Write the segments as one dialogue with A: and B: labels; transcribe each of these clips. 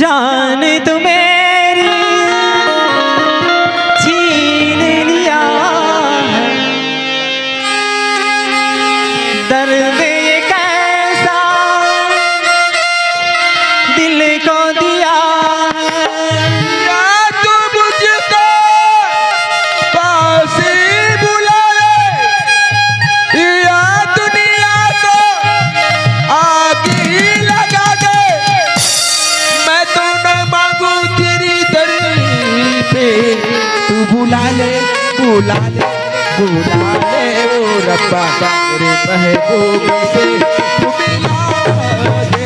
A: जान तू मेरी छीन लिया, दर्द ये कैसा दिल को दिया है।
B: या तू मुझको पास ही बुला ले, या दुनिया को आग ही लगा दे। मैं तो न मांगू तेरी दर पे, तू बुला ले बुला ले बुला ले ओ रब्बा मेरे महबूब से तू मिला दे।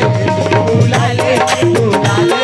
B: बुला ले बुला ले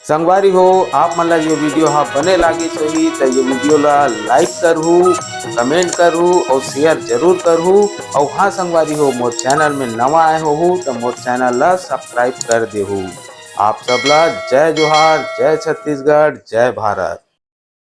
C: संगवारी हो आप मन ला ये वीडियो हा बने लागिस होही तो ये वीडियो ला लाइक करहू, कमेंट करहू और शेयर जरूर करहू। और हाँ संगवारी हो मोर चैनल में नवा आए हो तो मोर चैनल ला सब्सक्राइब कर देहू। आप सबला जय जोहार, जय छत्तीसगढ़, जय भारत।